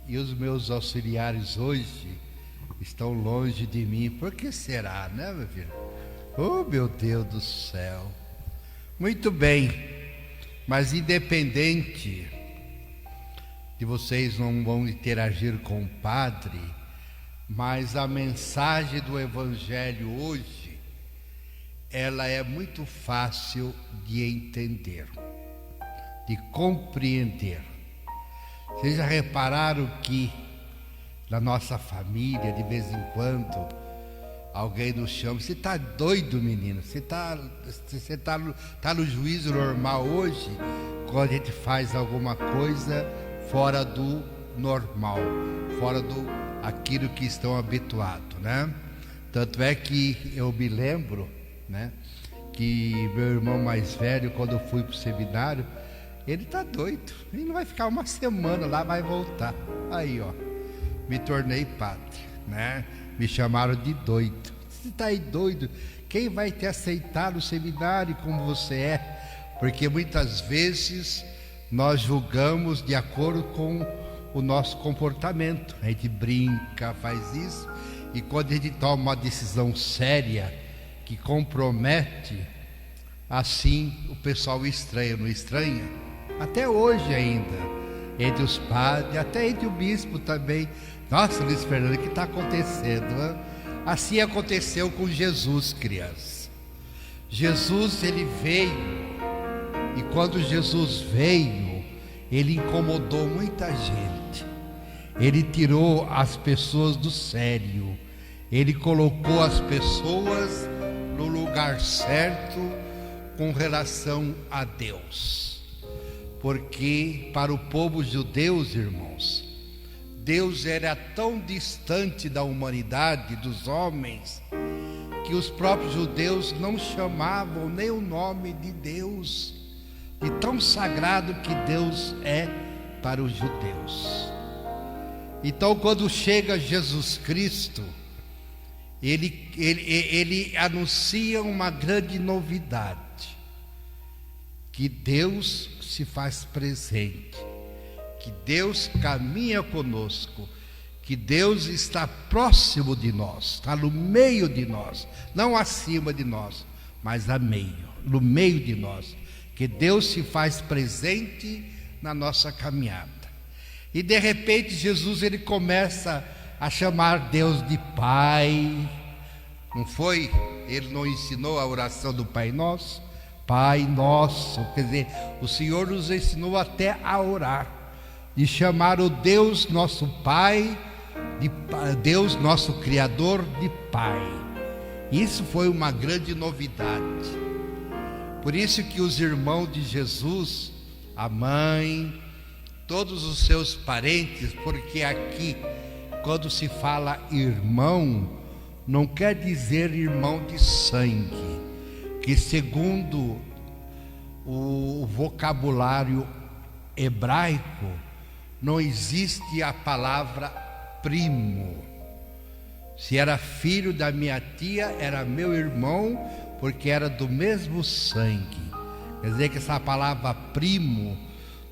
E os meus auxiliares hoje estão longe de mim. Por que será, né, meu filho? Oh, meu Deus do céu. Muito bem, mas independente de vocês não vão interagir com o padre, mas a mensagem do Evangelho hoje, ela é muito fácil de entender, de compreender. Vocês já repararam que na nossa família, de vez em quando, alguém nos chama: você está doido, menino? Você tá no juízo normal hoje? Quando a gente faz alguma coisa fora do normal, fora do aquilo que estão habituados, né? Tanto é que eu me lembro, né, que meu irmão mais velho, quando eu fui para o seminário, ele está doido, ele não vai ficar uma semana lá, vai voltar. Aí, ó, me tornei padre, né? Me chamaram de doido. Você está aí doido? Quem vai te aceitar no seminário como você é? Porque muitas vezes nós julgamos de acordo com o nosso comportamento. A gente brinca, faz isso, e quando a gente toma uma decisão séria que compromete, assim o pessoal estranha, não estranha? Até hoje ainda, entre os padres, até entre o bispo também. Nossa, Luiz Fernando, o que está acontecendo, né? Assim aconteceu com Jesus, criança. Jesus, ele veio, e quando Jesus veio, ele incomodou muita gente. Ele tirou as pessoas do sério, ele colocou as pessoas no lugar certo com relação a Deus. Porque para o povo judeu, irmãos, Deus era tão distante da humanidade, dos homens, que os próprios judeus não chamavam nem o nome de Deus, de tão sagrado que Deus é para os judeus. Então, quando chega Jesus Cristo, ele anuncia uma grande novidade, que Deus se faz presente, que Deus caminha conosco, que Deus está próximo de nós, está no meio de nós, não acima de nós, mas no meio de nós, que Deus se faz presente na nossa caminhada. E de repente Jesus, ele começa a chamar Deus de Pai. Não foi? Ele não ensinou a oração do Pai Nosso? Pai Nosso, quer dizer, o Senhor nos ensinou até a orar, de chamar o Deus nosso Pai, de Deus nosso Criador, de Pai. Isso foi uma grande novidade. Por isso que os irmãos de Jesus, a mãe, todos os seus parentes, porque aqui, quando se fala irmão, não quer dizer irmão de sangue, que segundo o vocabulário hebraico, não existe a palavra primo. Se era filho da minha tia, era meu irmão, porque era do mesmo sangue. Quer dizer que essa palavra primo,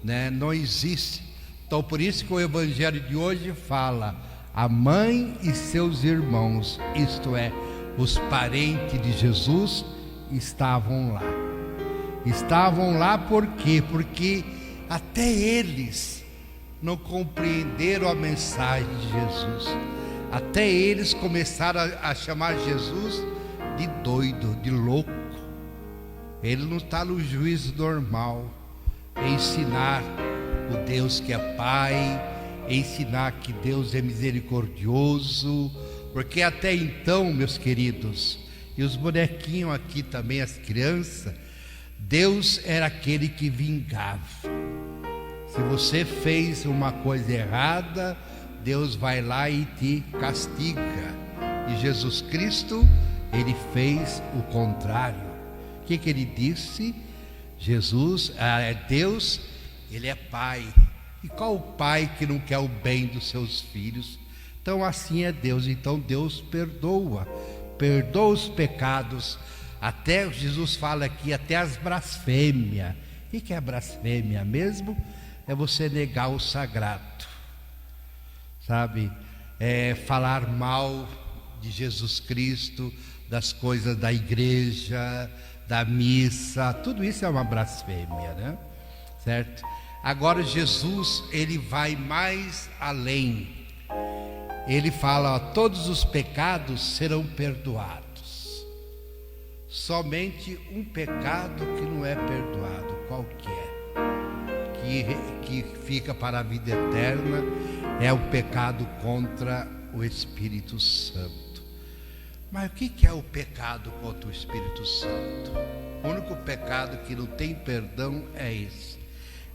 né, não existe. Então por isso que o Evangelho de hoje fala a mãe e seus irmãos, isto é, os parentes de Jesus estavam lá. Estavam lá por quê? Porque até eles não compreenderam a mensagem de Jesus. Até eles começaram a chamar Jesus de doido, de louco. Ele não está no juízo normal, ensinar o Deus que é Pai, ensinar que Deus é misericordioso, porque até então, meus queridos, e os bonequinhos aqui também, as crianças, Deus era aquele que vingava. Se você fez uma coisa errada, Deus vai lá e te castiga. E Jesus Cristo, ele fez o contrário. O que ele disse? Jesus é Deus, ele é Pai. E qual o pai que não quer o bem dos seus filhos? Então assim é Deus. Então Deus perdoa os pecados. Até Jesus fala aqui, até as blasfêmias. O que é blasfêmia mesmo? É você negar o sagrado. sabe? Falar mal de Jesus Cristo, das coisas da igreja, da missa, tudo isso é uma blasfêmia, né? Certo? Agora Jesus, ele vai mais além. Ele fala, ó, todos os pecados serão perdoados. Somente um pecado que não é perdoado, qualquer, que fica para a vida eterna, é o pecado contra o Espírito Santo. Mas o que é o pecado contra o Espírito Santo? O único pecado que não tem perdão é esse: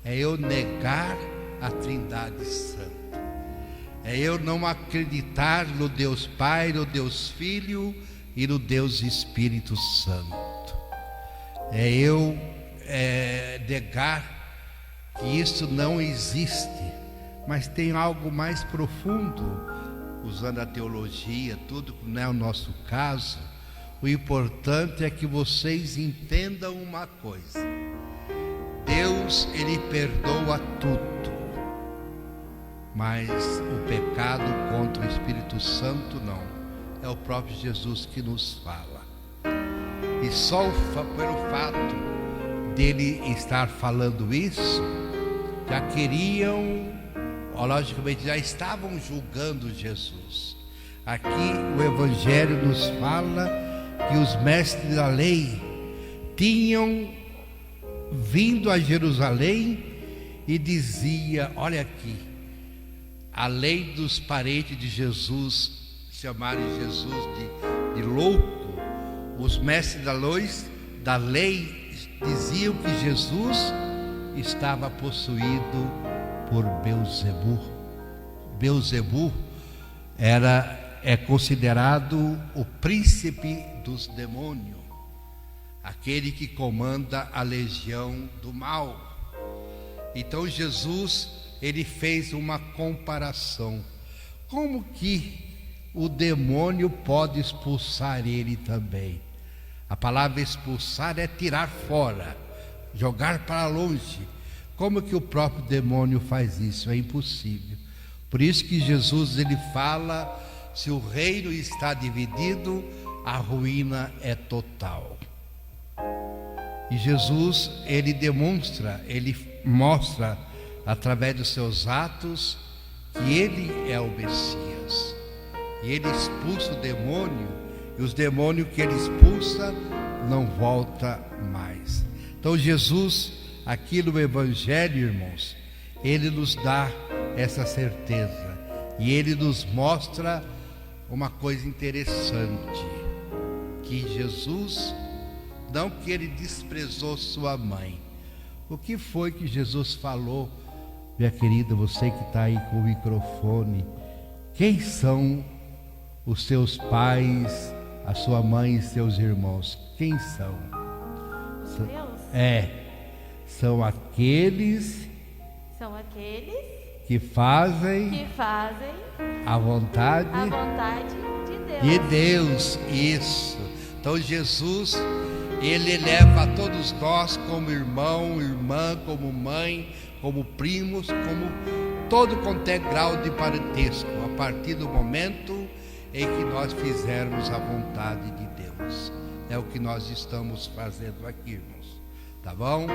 é eu negar a Trindade Santa, é eu não acreditar no Deus Pai, no Deus Filho e no Deus Espírito Santo, é eu negar que isso não existe. Mas tem algo mais profundo, usando a teologia, tudo que não é o nosso caso. O importante é que vocês entendam uma coisa: Deus, ele perdoa tudo, mas o pecado contra o Espírito Santo não. É o próprio Jesus que nos fala. E só pelo fato dele estar falando isso, já queriam, logicamente já estavam julgando Jesus. Aqui o Evangelho nos fala que os mestres da lei tinham vindo a Jerusalém e dizia: olha aqui, a lei dos parentes de Jesus, chamarem Jesus de louco. Os mestres da lei diziam que Jesus estava possuído por Belzebu. Belzebu é considerado o príncipe dos demônios, aquele que comanda a legião do mal. Então Jesus, ele fez uma comparação: como que o demônio pode expulsar ele também? A palavra expulsar é tirar fora, jogar para longe. Como que o próprio demônio faz isso? É impossível. Por isso que Jesus, ele fala: se o reino está dividido, a ruína é total. E Jesus, ele demonstra, ele mostra através dos seus atos que ele é o Messias. E ele expulsa o demônio, e os demônios que ele expulsa não volta mais. Então Jesus, aqui no Evangelho, irmãos, ele nos dá essa certeza, e ele nos mostra uma coisa interessante, que Jesus, não que ele desprezou sua mãe. O que foi que Jesus falou? Minha querida, você que está aí com o microfone, quem são os seus pais, a sua mãe e seus irmãos? Quem são? São aqueles que fazem a vontade de Deus. Isso. Então Jesus, ele leva a todos nós como irmão, irmã, como mãe, como primos, como todo quanto é grau de parentesco, a partir do momento em que nós fizermos a vontade de Deus. É o que nós estamos fazendo aqui, irmãos. Tá bom?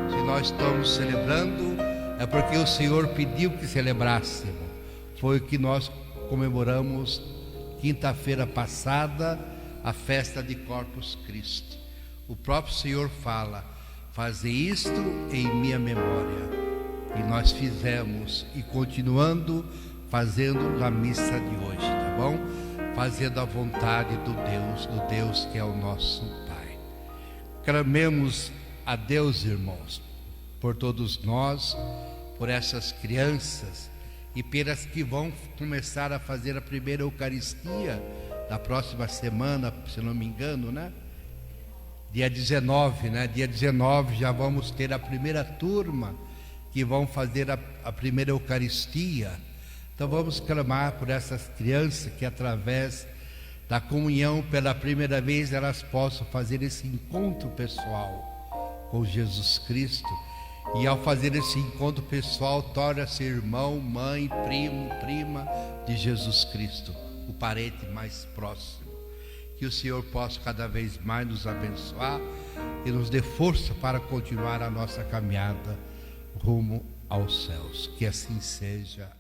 Se nós estamos celebrando, é porque o Senhor pediu que celebrássemos. Foi o que nós comemoramos quinta-feira passada, a festa de Corpus Christi. O próprio Senhor fala: fazer isto em minha memória. E nós fizemos, e continuando fazendo na missa de hoje, tá bom? Fazendo a vontade do Deus que é o nosso Pai. Clamemos a Deus, irmãos, por todos nós, por essas crianças e pelas que vão começar a fazer a primeira Eucaristia da próxima semana, se não me engano, né? Dia 19, né? Dia 19 já vamos ter a primeira turma que vão fazer a primeira Eucaristia. Então vamos clamar por essas crianças que, através da comunhão, pela primeira vez, elas possam fazer esse encontro pessoal com Jesus Cristo E ao fazer esse encontro pessoal, torna-se irmão, mãe, primo, prima de Jesus Cristo, o parente mais próximo. Que o Senhor possa cada vez mais nos abençoar e nos dê força para continuar a nossa caminhada rumo aos céus. Que assim seja.